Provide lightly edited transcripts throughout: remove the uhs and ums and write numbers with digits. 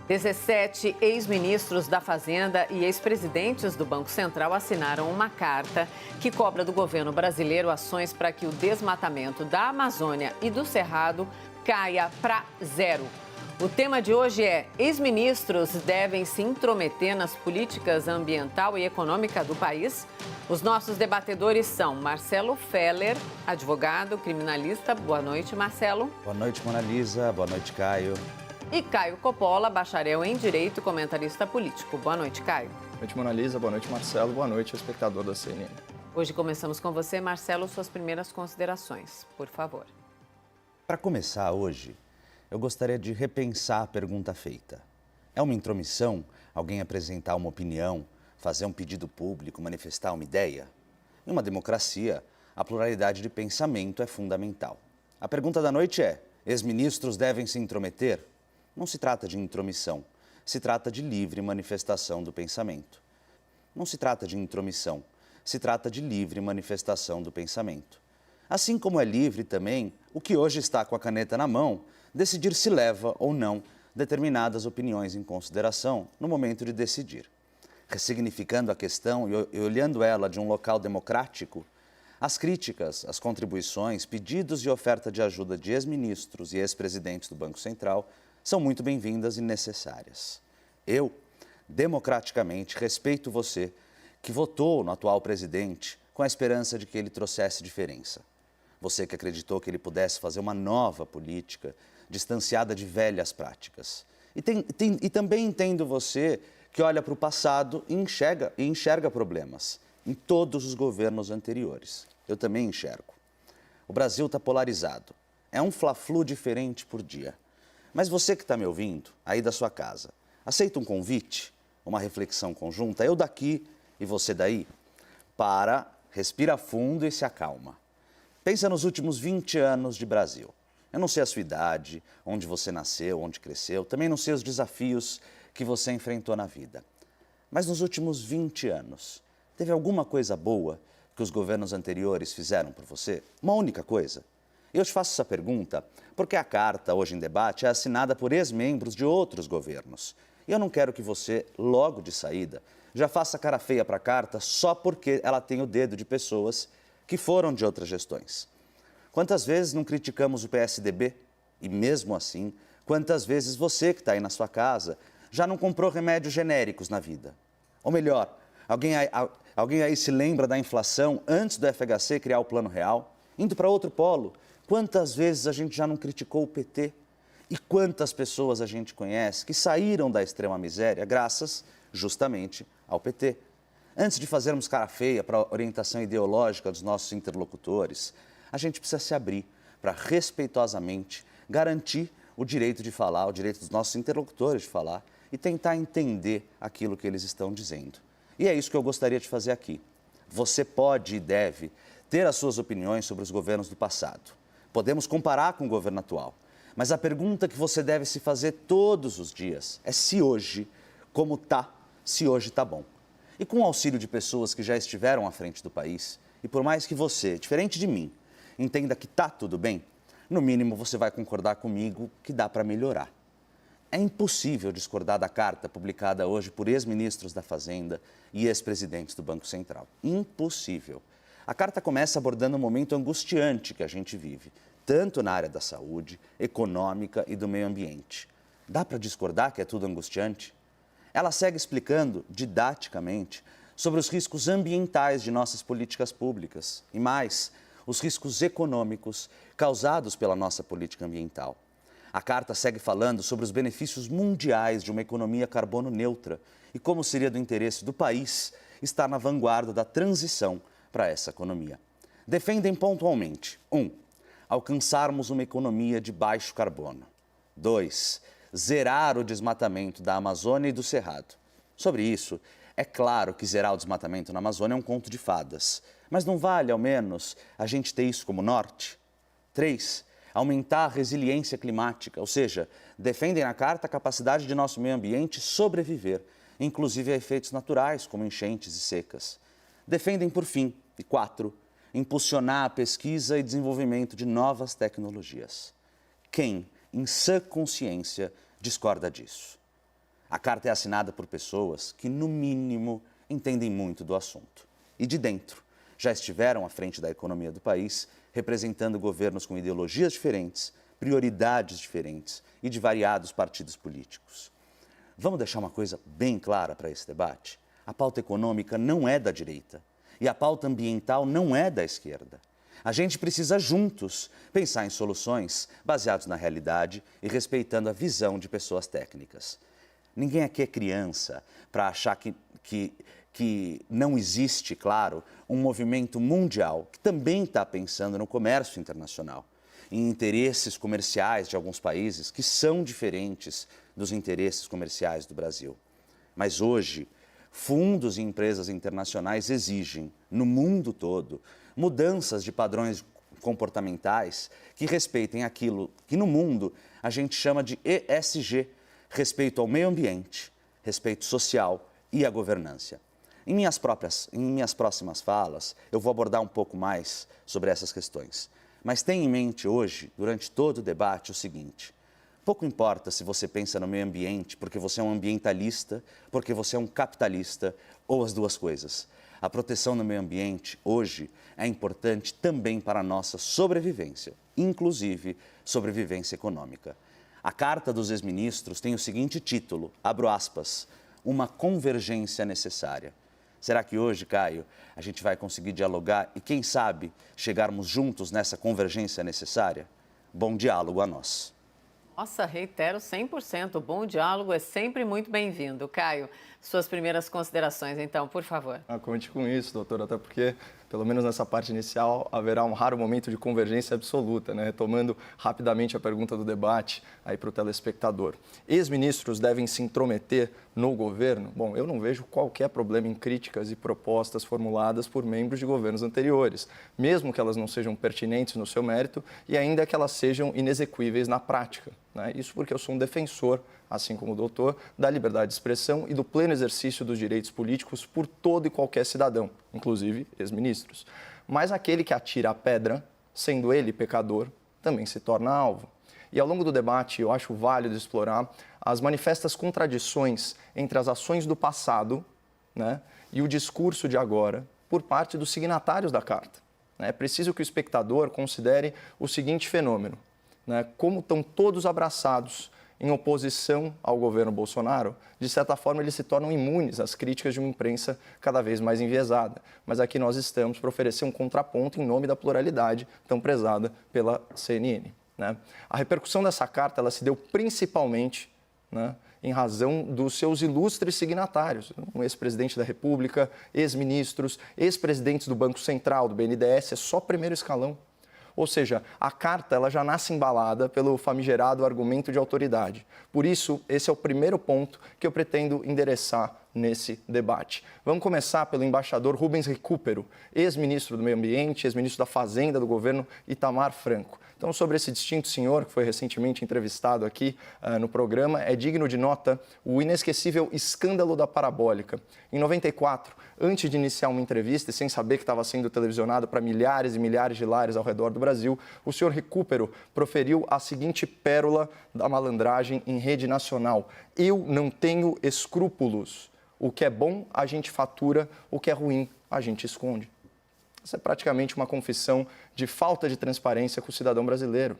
17 ex-ministros da Fazenda e ex-presidentes do Banco Central assinaram uma carta que cobra do governo brasileiro ações para que o desmatamento da Amazônia e do Cerrado caia para zero. O tema de hoje é: ex-ministros devem se intrometer nas políticas ambiental e econômica do país? Os nossos debatedores são Marcelo Feller, advogado, criminalista. Boa noite, Marcelo. Boa noite, Mona Lisa. Boa noite, Caio. E Caio Coppola, bacharel em Direito e comentarista político. Boa noite, Caio. Boa noite, Mona Lisa. Boa noite, Marcelo. Boa noite, espectador da CNN. Hoje começamos com você, Marcelo, suas primeiras considerações, por favor. Para começar hoje, eu gostaria de repensar a pergunta feita. É uma intromissão alguém apresentar uma opinião, fazer um pedido público, manifestar uma ideia? Em uma democracia, a pluralidade de pensamento é fundamental. A pergunta da noite é: ex-ministros devem se intrometer? Não se trata de intromissão, se trata de livre manifestação do pensamento. Não se trata de intromissão, se trata de livre manifestação do pensamento. Assim como é livre também o que hoje está com a caneta na mão, decidir se leva ou não determinadas opiniões em consideração no momento de decidir. Ressignificando a questão e olhando ela de um local democrático, as críticas, as contribuições, pedidos e oferta de ajuda de ex-ministros e ex-presidentes do Banco Central são muito bem-vindas e necessárias. Eu, democraticamente, respeito você que votou no atual presidente com a esperança de que ele trouxesse diferença. Você que acreditou que ele pudesse fazer uma nova política, distanciada de velhas práticas. E também entendo você que olha para o passado e enxerga problemas em todos os governos anteriores. Eu também enxergo. O Brasil está polarizado. É um fla-flu diferente por dia. Mas você que está me ouvindo, aí da sua casa, aceita um convite, uma reflexão conjunta, eu daqui e você daí? Para, respira fundo e se acalma. Pensa nos últimos 20 anos de Brasil. Eu não sei a sua idade, onde você nasceu, onde cresceu, também não sei os desafios que você enfrentou na vida. Mas nos últimos 20 anos, teve alguma coisa boa que os governos anteriores fizeram por você? Uma única coisa? Eu te faço essa pergunta porque a carta, hoje em debate, é assinada por ex-membros de outros governos. E eu não quero que você, logo de saída, já faça cara feia para a carta só porque ela tem o dedo de pessoas que foram de outras gestões. Quantas vezes não criticamos o PSDB? E mesmo assim, quantas vezes você que está aí na sua casa já não comprou remédios genéricos na vida? Ou melhor, alguém aí se lembra da inflação antes do FHC criar o Plano Real? Indo para outro polo, quantas vezes a gente já não criticou o PT? E quantas pessoas a gente conhece que saíram da extrema miséria graças, justamente, ao PT? Antes de fazermos cara feia para a orientação ideológica dos nossos interlocutores, a gente precisa se abrir para respeitosamente garantir o direito de falar, o direito dos nossos interlocutores de falar e tentar entender aquilo que eles estão dizendo. E é isso que eu gostaria de fazer aqui. Você pode e deve ter as suas opiniões sobre os governos do passado. Podemos comparar com o governo atual, mas a pergunta que você deve se fazer todos os dias é se hoje, como tá, se hoje tá bom. E com o auxílio de pessoas que já estiveram à frente do país, e por mais que você, diferente de mim, entenda que tá tudo bem, no mínimo você vai concordar comigo que dá para melhorar. É impossível discordar da carta publicada hoje por ex-ministros da Fazenda e ex-presidentes do Banco Central. Impossível. A carta começa abordando um momento angustiante que a gente vive, tanto na área da saúde, econômica e do meio ambiente. Dá para discordar que é tudo angustiante? Ela segue explicando, didaticamente, sobre os riscos ambientais de nossas políticas públicas e mais, os riscos econômicos causados pela nossa política ambiental. A carta segue falando sobre os benefícios mundiais de uma economia carbono neutra e como seria do interesse do país estar na vanguarda da transição para essa economia. Defendem pontualmente: 1. Alcançarmos uma economia de baixo carbono. 2. Zerar o desmatamento da Amazônia e do Cerrado. Sobre isso, é claro que zerar o desmatamento na Amazônia é um conto de fadas, mas não vale, ao menos, a gente ter isso como norte? 3. Aumentar a resiliência climática, ou seja, defendem na carta a capacidade de nosso meio ambiente sobreviver, inclusive a efeitos naturais, como enchentes e secas. Defendem, por fim, e 4, impulsionar a pesquisa e desenvolvimento de novas tecnologias. Quem, em sã consciência, discorda disso? A carta é assinada por pessoas que, no mínimo, entendem muito do assunto. E de dentro, já estiveram à frente da economia do país, representando governos com ideologias diferentes, prioridades diferentes e de variados partidos políticos. Vamos deixar uma coisa bem clara para esse debate? A pauta econômica não é da direita e a pauta ambiental não é da esquerda. A gente precisa juntos pensar em soluções baseadas na realidade e respeitando a visão de pessoas técnicas. Ninguém aqui é criança para achar que não existe, claro, um movimento mundial que também está pensando no comércio internacional, em interesses comerciais de alguns países que são diferentes dos interesses comerciais do Brasil. Mas hoje, fundos e empresas internacionais exigem, no mundo todo, mudanças de padrões comportamentais que respeitem aquilo que no mundo a gente chama de ESG, respeito ao meio ambiente, respeito social e à governança. Em minhas próximas falas, eu vou abordar um pouco mais sobre essas questões. Mas tenha em mente hoje, durante todo o debate, o seguinte: pouco importa se você pensa no meio ambiente porque você é um ambientalista, porque você é um capitalista ou as duas coisas. A proteção do meio ambiente, hoje, é importante também para a nossa sobrevivência, inclusive sobrevivência econômica. A Carta dos Ex-Ministros tem o seguinte título, abro aspas, uma convergência necessária. Será que hoje, Caio, a gente vai conseguir dialogar e, quem sabe, chegarmos juntos nessa convergência necessária? Bom diálogo a nós. Nossa, reitero 100%. O bom diálogo é sempre muito bem-vindo. Caio, suas primeiras considerações, então, por favor. Conte com isso, doutor, até porque, pelo menos nessa parte inicial, haverá um raro momento de convergência absoluta, né? Retomando rapidamente a pergunta do debate aí para o telespectador. Ex-ministros devem se intrometer no governo? Bom, eu não vejo qualquer problema em críticas e propostas formuladas por membros de governos anteriores, mesmo que elas não sejam pertinentes no seu mérito e ainda que elas sejam inexequíveis na prática, né? Isso porque eu sou um defensor, assim como o doutor, da liberdade de expressão e do pleno exercício dos direitos políticos por todo e qualquer cidadão, inclusive ex-ministros. Mas aquele que atira a pedra, sendo ele pecador, também se torna alvo. E ao longo do debate, eu acho válido explorar as manifestas contradições entre as ações do passado, né, e o discurso de agora por parte dos signatários da carta. É preciso que o espectador considere o seguinte fenômeno, né, como estão todos abraçados em oposição ao governo Bolsonaro, de certa forma eles se tornam imunes às críticas de uma imprensa cada vez mais enviesada. Mas aqui nós estamos para oferecer um contraponto em nome da pluralidade tão prezada pela CNN. Né? A repercussão dessa carta ela se deu principalmente, né, em razão dos seus ilustres signatários, um ex-presidente da República, ex-ministros, ex-presidentes do Banco Central, do BNDES, é só primeiro escalão. Ou seja, a carta ela já nasce embalada pelo famigerado argumento de autoridade. Por isso, esse é o primeiro ponto que eu pretendo endereçar nesse debate. Vamos começar pelo embaixador Rubens Recupero, ex-ministro do Meio Ambiente, ex-ministro da Fazenda do governo Itamar Franco. Então, sobre esse distinto senhor, que foi recentemente entrevistado aqui no programa, é digno de nota o inesquecível escândalo da parabólica. Em 94, antes de iniciar uma entrevista e sem saber que estava sendo televisionado para milhares e milhares de lares ao redor do Brasil, o senhor Recupero proferiu a seguinte pérola da malandragem em rede nacional: eu não tenho escrúpulos. O que é bom, a gente fatura, o que é ruim, a gente esconde. Essa é praticamente uma confissão de falta de transparência com o cidadão brasileiro,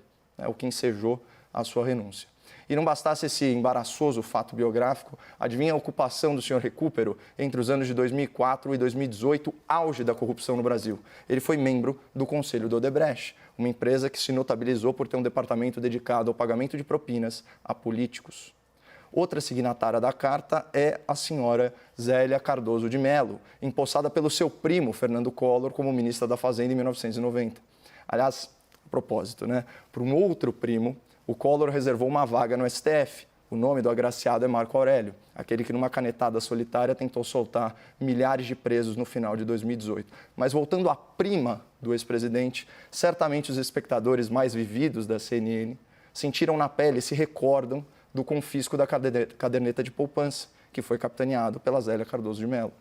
o que ensejou a sua renúncia. E não bastasse esse embaraçoso fato biográfico, adivinha a ocupação do senhor Recupero entre os anos de 2004 e 2018, auge da corrupção no Brasil. Ele foi membro do Conselho do Odebrecht, uma empresa que se notabilizou por ter um departamento dedicado ao pagamento de propinas a políticos. Outra signatária da carta é a senhora Zélia Cardoso de Mello, empossada pelo seu primo, Fernando Collor, como ministra da Fazenda em 1990. Aliás, a propósito, para um outro primo, o Collor reservou uma vaga no STF. O nome do agraciado é Marco Aurélio, aquele que numa canetada solitária tentou soltar milhares de presos no final de 2018. Mas voltando à prima do ex-presidente, certamente os espectadores mais vividos da CNN sentiram na pele e se recordam do confisco da caderneta de poupança, que foi capitaneado pela Zélia Cardoso de Mello.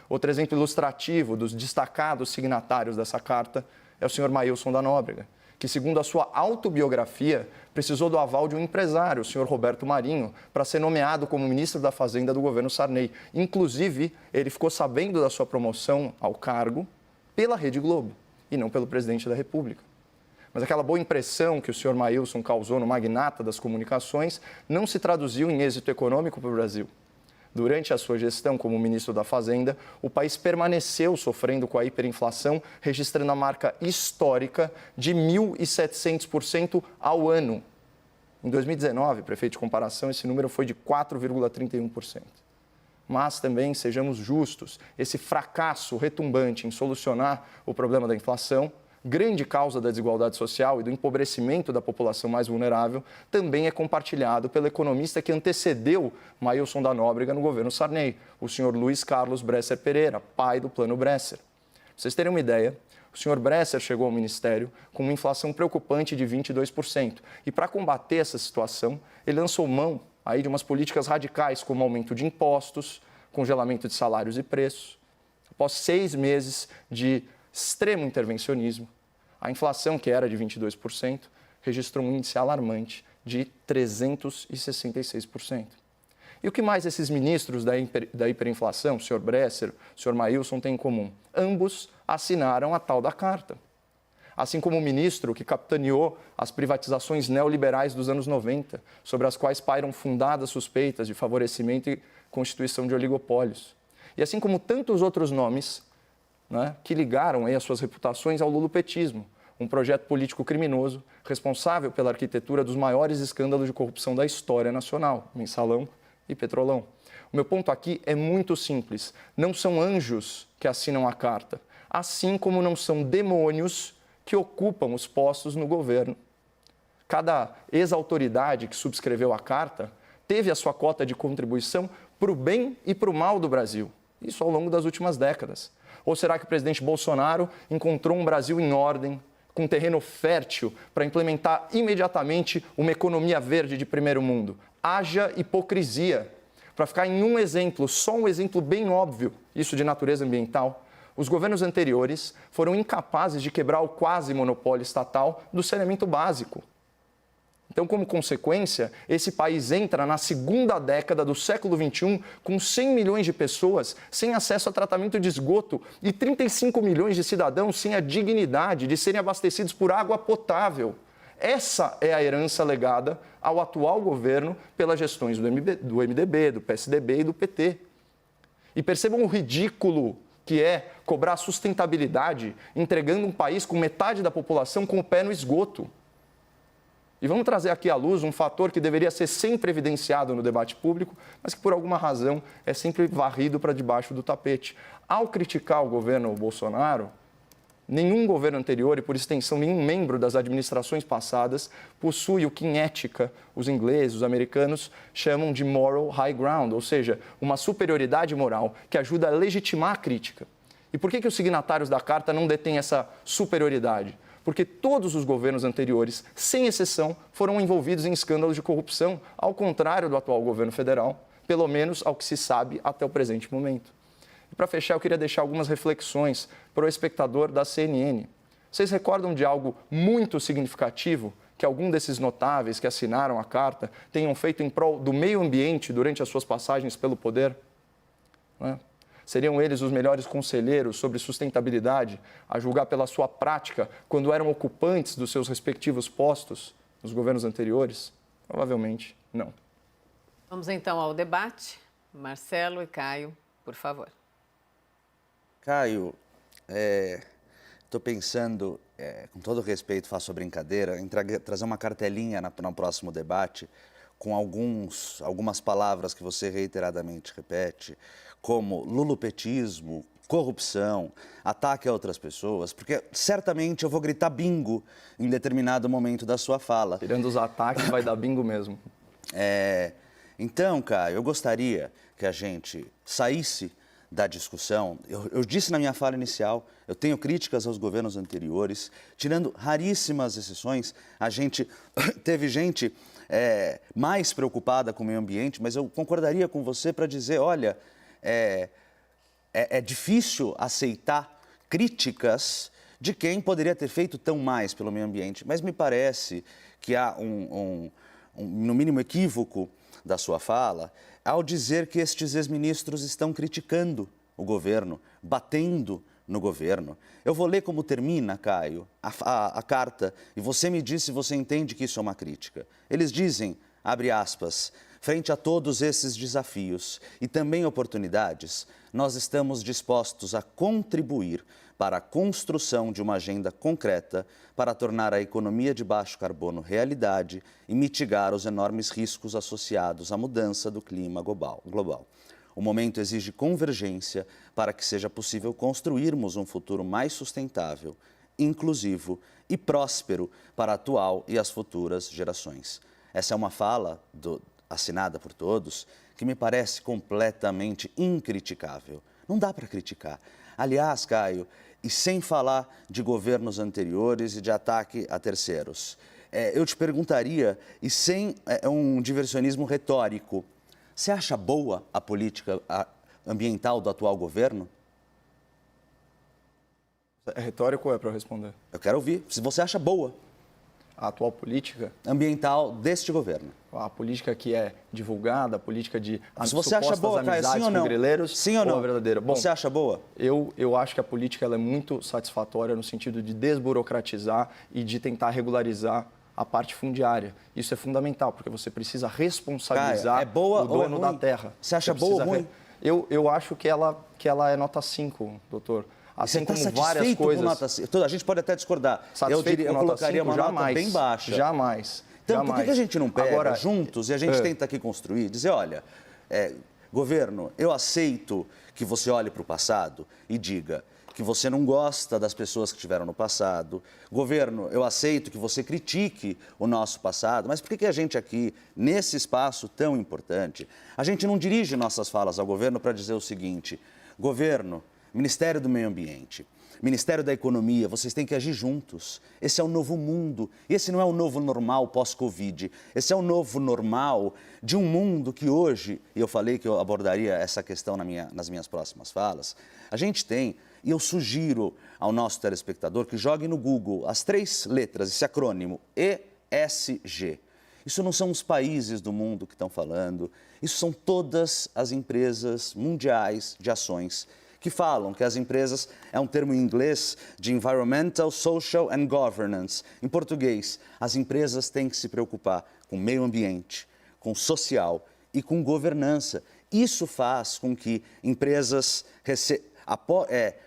Outro exemplo ilustrativo dos destacados signatários dessa carta é o senhor Maílson da Nóbrega, que, segundo a sua autobiografia, precisou do aval de um empresário, o senhor Roberto Marinho, para ser nomeado como ministro da Fazenda do governo Sarney. Inclusive, ele ficou sabendo da sua promoção ao cargo pela Rede Globo e não pelo presidente da República. Mas aquela boa impressão que o senhor Maílson causou no magnata das comunicações não se traduziu em êxito econômico para o Brasil. Durante a sua gestão como ministro da Fazenda, o país permaneceu sofrendo com a hiperinflação, registrando a marca histórica de 1.700% ao ano. Em 2019, para efeito de comparação, esse número foi de 4,31%. Mas também, sejamos justos, esse fracasso retumbante em solucionar o problema da inflação, grande causa da desigualdade social e do empobrecimento da população mais vulnerável, também é compartilhado pelo economista que antecedeu Maílson da Nóbrega no governo Sarney, o senhor Luiz Carlos Bresser Pereira, pai do Plano Bresser. Pra vocês terem uma ideia, o senhor Bresser chegou ao ministério com uma inflação preocupante de 22%. E para combater essa situação, ele lançou mão aí de umas políticas radicais, como aumento de impostos, congelamento de salários e preços. Após 6 meses de extremo intervencionismo, a inflação, que era de 22%, registrou um índice alarmante de 366%. E o que mais esses ministros da hiperinflação, o senhor Bresser, o senhor Maílson, têm em comum? Ambos assinaram a tal da carta. Assim como o ministro que capitaneou as privatizações neoliberais dos anos 90, sobre as quais pairam fundadas suspeitas de favorecimento e constituição de oligopólios. E assim como tantos outros nomes, né, que ligaram aí as suas reputações ao lulopetismo, um projeto político criminoso responsável pela arquitetura dos maiores escândalos de corrupção da história nacional, Mensalão e Petrolão. O meu ponto aqui é muito simples. Não são anjos que assinam a carta, assim como não são demônios que ocupam os postos no governo. Cada ex-autoridade que subscreveu a carta teve a sua cota de contribuição para o bem e para o mal do Brasil. Isso ao longo das últimas décadas. Ou será que o presidente Bolsonaro encontrou um Brasil em ordem, com terreno fértil para implementar imediatamente uma economia verde de primeiro mundo? Haja hipocrisia. Para ficar em um exemplo, só um exemplo bem óbvio, isso de natureza ambiental, os governos anteriores foram incapazes de quebrar o quase monopólio estatal do saneamento básico. Então, como consequência, esse país entra na segunda década do século XXI com 100 milhões de pessoas sem acesso a tratamento de esgoto e 35 milhões de cidadãos sem a dignidade de serem abastecidos por água potável. Essa é a herança legada ao atual governo pelas gestões do MDB, do PSDB e do PT. E percebam o ridículo que é cobrar sustentabilidade entregando um país com metade da população com o pé no esgoto. E vamos trazer aqui à luz um fator que deveria ser sempre evidenciado no debate público, mas que por alguma razão é sempre varrido para debaixo do tapete. Ao criticar o governo Bolsonaro, nenhum governo anterior e, por extensão, nenhum membro das administrações passadas possui o que, em ética, os ingleses, os americanos, chamam de moral high ground, ou seja, uma superioridade moral que ajuda a legitimar a crítica. E por que os signatários da carta não detêm essa superioridade? Porque todos os governos anteriores, sem exceção, foram envolvidos em escândalos de corrupção, ao contrário do atual governo federal, pelo menos ao que se sabe até o presente momento. E para fechar, eu queria deixar algumas reflexões para o espectador da CNN. Vocês recordam de algo muito significativo que algum desses notáveis que assinaram a carta tenham feito em prol do meio ambiente durante as suas passagens pelo poder? Não é? Seriam eles os melhores conselheiros sobre sustentabilidade, a julgar pela sua prática quando eram ocupantes dos seus respectivos postos nos governos anteriores? Provavelmente não. Vamos então ao debate. Marcelo e Caio, por favor. Caio, estou pensando, com todo respeito, faço a brincadeira, em trazer uma cartelinha no próximo debate com algumas palavras que você reiteradamente repete, como lulopetismo, corrupção, ataque a outras pessoas, porque certamente eu vou gritar bingo em determinado momento da sua fala. Tirando os ataques, vai dar bingo mesmo. Então, Caio, eu gostaria que a gente saísse da discussão. Eu disse na minha fala inicial, eu tenho críticas aos governos anteriores, tirando raríssimas exceções, a gente teve gente mais preocupada com o meio ambiente, mas eu concordaria com você para dizer, olha, é difícil aceitar críticas de quem poderia ter feito tão mais pelo meio ambiente. Mas me parece que há no mínimo, equívoco da sua fala ao dizer que estes ex-ministros estão criticando o governo, batendo no governo. Eu vou ler como termina, Caio, a carta, e você me diz se você entende que isso é uma crítica. Eles dizem, abre aspas, frente a todos esses desafios e também oportunidades, nós estamos dispostos a contribuir para a construção de uma agenda concreta para tornar a economia de baixo carbono realidade e mitigar os enormes riscos associados à mudança do clima global. O momento exige convergência para que seja possível construirmos um futuro mais sustentável, inclusivo e próspero para a atual e as futuras gerações. Essa é uma fala assinada por todos que me parece completamente incriticável. Não dá para criticar. Aliás, Caio, e sem falar de governos anteriores e de ataque a terceiros, eu te perguntaria, e sem um diversionismo retórico, você acha boa a política ambiental do atual governo? É retórico ou é para eu responder? Eu quero ouvir. Se você acha boa. A atual política? Ambiental deste governo. A política que é divulgada, a política de se você acha boa, Caio, sim ou não? Grileiros, sim ou não? Verdadeira? Bom, você acha boa? Eu acho que a política ela é muito satisfatória no sentido de desburocratizar e de tentar regularizar a parte fundiária. Isso é fundamental, porque você precisa responsabilizar Caio, é boa o dono ou é ruim? da terra. Você acha boa ou ruim? Eu acho que ela é nota 5, doutor. Assim como várias coisas. Nota 5? A gente pode até discordar. Eu colocaria uma nota bem baixa. Jamais. Então, jamais. por que a gente não pega juntos e a gente tenta aqui construir, dizer, olha, governo, eu aceito que você olhe para o passado e diga que você não gosta das pessoas que estiveram no passado. Governo, eu aceito que você critique o nosso passado, mas por que a gente aqui, nesse espaço tão importante, a gente não dirige nossas falas ao governo para dizer o seguinte, governo, Ministério do Meio Ambiente, Ministério da Economia, vocês têm que agir juntos. Esse é o novo mundo. Esse não é o novo normal pós-Covid. Esse é o novo normal de um mundo que hoje, e eu falei que eu abordaria essa questão nas minhas próximas falas, a gente tem, e eu sugiro ao nosso telespectador que jogue no Google as 3 letras, esse acrônimo, ESG. Isso não são os países do mundo que estão falando, isso são todas as empresas mundiais de ações que falam que as empresas, é um termo em inglês de Environmental, Social and Governance. Em português, as empresas têm que se preocupar com o meio ambiente, com o social e com governança. Isso faz com que empresas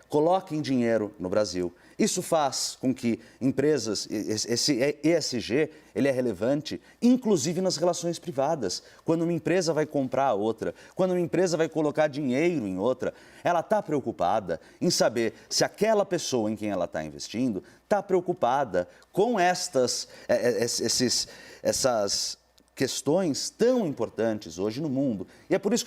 coloquem dinheiro no Brasil. Isso faz com que empresas, esse ESG, ele é relevante, inclusive nas relações privadas. Quando uma empresa vai comprar outra, quando uma empresa vai colocar dinheiro em outra, ela está preocupada em saber se aquela pessoa em quem ela está investindo está preocupada com essas questões tão importantes hoje no mundo. E é por isso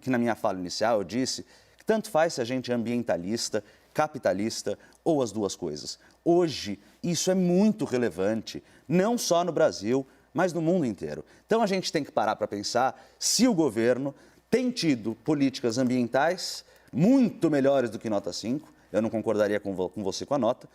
que na minha fala inicial eu disse que tanto faz se a gente é ambientalista, capitalista ou as duas coisas. Hoje, isso é muito relevante, não só no Brasil, mas no mundo inteiro. Então, a gente tem que parar para pensar se o governo tem tido políticas ambientais muito melhores do que nota 5, eu não concordaria com você com a nota,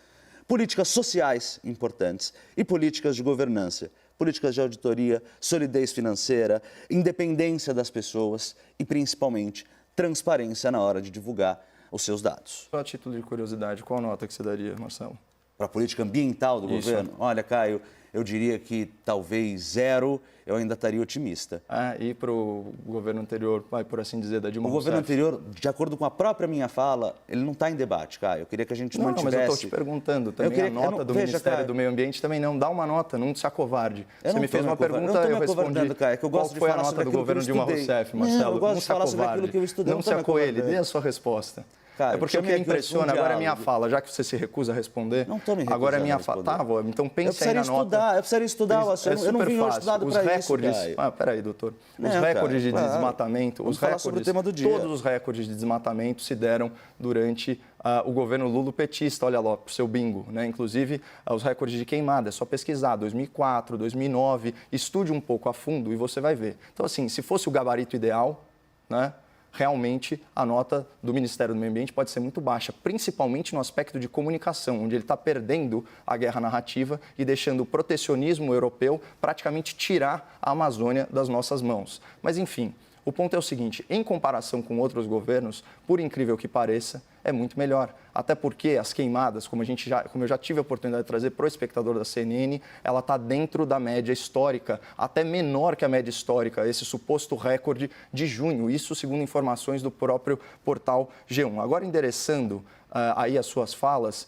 políticas sociais importantes e políticas de governança, políticas de auditoria, solidez financeira, independência das pessoas e, principalmente, transparência na hora de divulgar os seus dados. Só a título de curiosidade, qual nota que você daria, Marcelo? Para a política ambiental do governo? Olha, Caio, eu diria que talvez 0, eu ainda estaria otimista. E para o governo anterior, por assim dizer, da Dilma O Rousseff? governo anterior, de acordo com a própria minha fala, ele não está em debate, Caio. Eu queria que a gente mantivesse... Não, mas eu estou te perguntando também, a nota do Ministério do Meio Ambiente também não. Dá uma nota, não se acovarde. Você me fez uma pergunta, eu respondi. Caio, que eu gosto qual foi a nota do governo Dilma Rousseff, Marcelo? Eu gosto de falar sobre aquilo que eu estudei. Não se acolhe, dê a sua resposta. Cara, é porque o que me impressiona, agora é minha fala, já que você se recusa a responder, não estou me recusando agora é minha fala. Tá, então pense aí na nota. Eu precisaria estudar o assunto, eu não vim estudado para isso, Caio. Peraí, doutor. Os recordes de desmatamento, todos os recordes de desmatamento se deram durante o governo lulopetista, olha lá, pro seu bingo, né? Inclusive, os recordes de queimada, é só pesquisar, 2004, 2009, estude um pouco a fundo e você vai ver. Então, assim, se fosse o gabarito ideal, né? realmente a nota do Ministério do Meio Ambiente pode ser muito baixa, principalmente no aspecto de comunicação, onde ele está perdendo a guerra narrativa e deixando o protecionismo europeu praticamente tirar a Amazônia das nossas mãos. Mas, enfim, o ponto é o seguinte, em comparação com outros governos, por incrível que pareça, é muito melhor. Até porque as queimadas, como eu já tive a oportunidade de trazer para o espectador da CNN, ela está dentro da média histórica, até menor que a média histórica, esse suposto recorde de junho, isso segundo informações do próprio portal G1. Agora, endereçando aí as suas falas,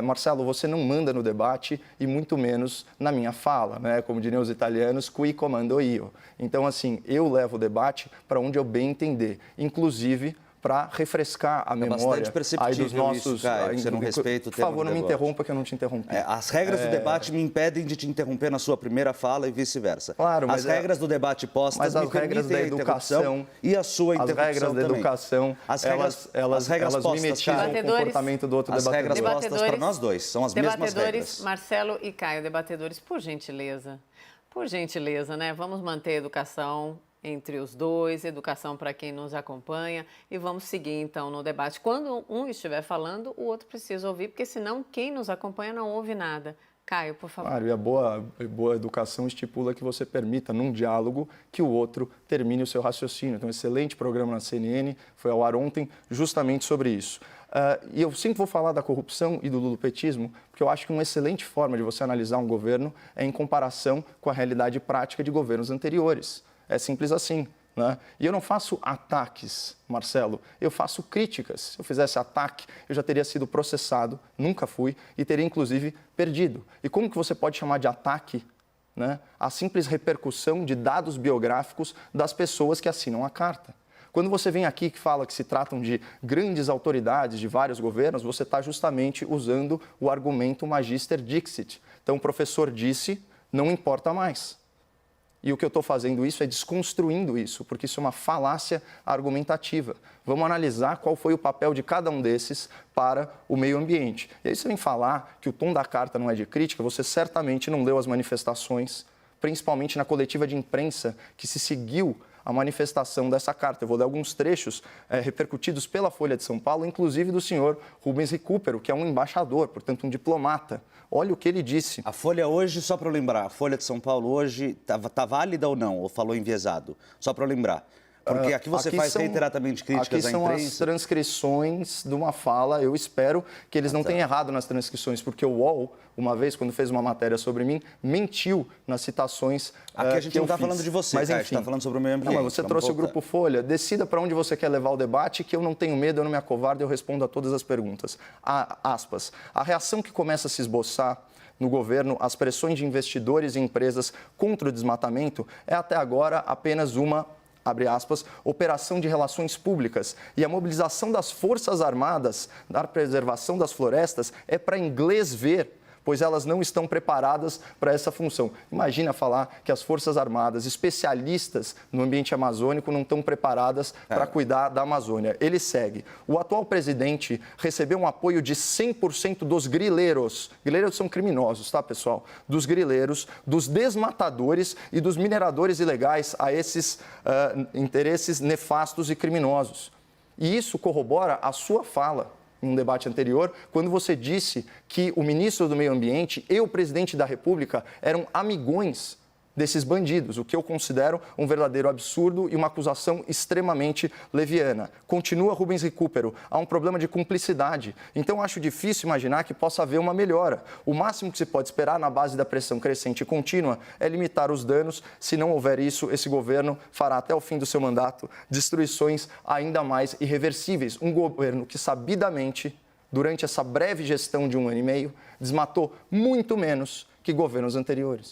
Marcelo, você não manda no debate e muito menos na minha fala, né? Como diriam os italianos, qui comando io. Então, assim, eu levo o debate para onde eu bem entender, inclusive para refrescar a memória aí dos nossos... Isso, Caio, você não respeita o tempo. Por favor, não me interrompa que eu não te interrompi. As regras do debate me impedem de te interromper na sua primeira fala e vice-versa. Claro, mas as regras do debate postas me permitem a interrupção e a sua interrupção também. As regras da educação, elas mimetizam o comportamento do outro debatedor. As regras postas para nós dois, são as mesmas regras. Debatedores, Marcelo e Caio, debatedores, por gentileza, né? Vamos manter a educação entre os dois, educação para quem nos acompanha e vamos seguir então no debate. Quando um estiver falando, o outro precisa ouvir, porque senão quem nos acompanha não ouve nada. Caio, por favor. Claro, e a boa educação estipula que você permita, num diálogo, que o outro termine o seu raciocínio. Então, um excelente programa na CNN, foi ao ar ontem, justamente sobre isso. E eu sempre vou falar da corrupção e do lulopetismo, porque eu acho que uma excelente forma de você analisar um governo é em comparação com a realidade prática de governos anteriores. É simples assim, né? E eu não faço ataques, Marcelo, eu faço críticas. Se eu fizesse ataque, eu já teria sido processado, nunca fui, e teria, inclusive, perdido. E como que você pode chamar de ataque, né, a simples repercussão de dados biográficos das pessoas que assinam a carta? Quando você vem aqui que fala que se tratam de grandes autoridades de vários governos, você está justamente usando o argumento Magister Dixit. Então, o professor disse, não importa mais. E o que eu estou fazendo isso é desconstruindo isso, porque isso é uma falácia argumentativa. Vamos analisar qual foi o papel de cada um desses para o meio ambiente. E aí você vem falar que o tom da carta não é de crítica, você certamente não leu as manifestações, principalmente na coletiva de imprensa que se seguiu a manifestação dessa carta. Eu vou ler alguns trechos repercutidos pela Folha de São Paulo, inclusive do senhor Rubens Recupero, que é um embaixador, portanto um diplomata. Olha o que ele disse. A Folha hoje, só para eu lembrar, a Folha de São Paulo hoje está válida ou não? Ou falou enviesado? Só para eu lembrar. Porque aqui você faz reiteradamente críticas à imprensa. Aqui são as transcrições de uma fala. Eu espero que eles não tenham errado nas transcrições, porque o UOL, uma vez, quando fez uma matéria sobre mim, mentiu nas citações aqui a gente não está falando de você, mas, enfim, a gente está falando sobre o meio ambiente. Não, mas você trouxe o Grupo Folha. Decida para onde você quer levar o debate, que eu não tenho medo, eu não me acovardo, eu respondo a todas as perguntas. Aspas. A reação que começa a se esboçar no governo, as pressões de investidores e empresas contra o desmatamento é até agora apenas uma, abre aspas, operação de relações públicas. E a mobilização das Forças Armadas na preservação das florestas é para inglês ver, pois elas não estão preparadas para essa função. Imagina falar que as Forças Armadas, especialistas no ambiente amazônico, não estão preparadas para cuidar da Amazônia. Ele segue. O atual presidente recebeu um apoio de 100% dos grileiros. Grileiros são criminosos, tá, pessoal? Dos grileiros, dos desmatadores e dos mineradores ilegais a esses interesses nefastos e criminosos. E isso corrobora a sua fala em um debate anterior, quando você disse que o ministro do Meio Ambiente e o presidente da República eram amigões desses bandidos, o que eu considero um verdadeiro absurdo e uma acusação extremamente leviana. Continua Rubens Recupero, há um problema de cumplicidade, então acho difícil imaginar que possa haver uma melhora. O máximo que se pode esperar na base da pressão crescente e contínua é limitar os danos. Se não houver isso, esse governo fará até o fim do seu mandato destruições ainda mais irreversíveis. Um governo que sabidamente, durante essa breve gestão de 1 ano e meio, desmatou muito menos que governos anteriores.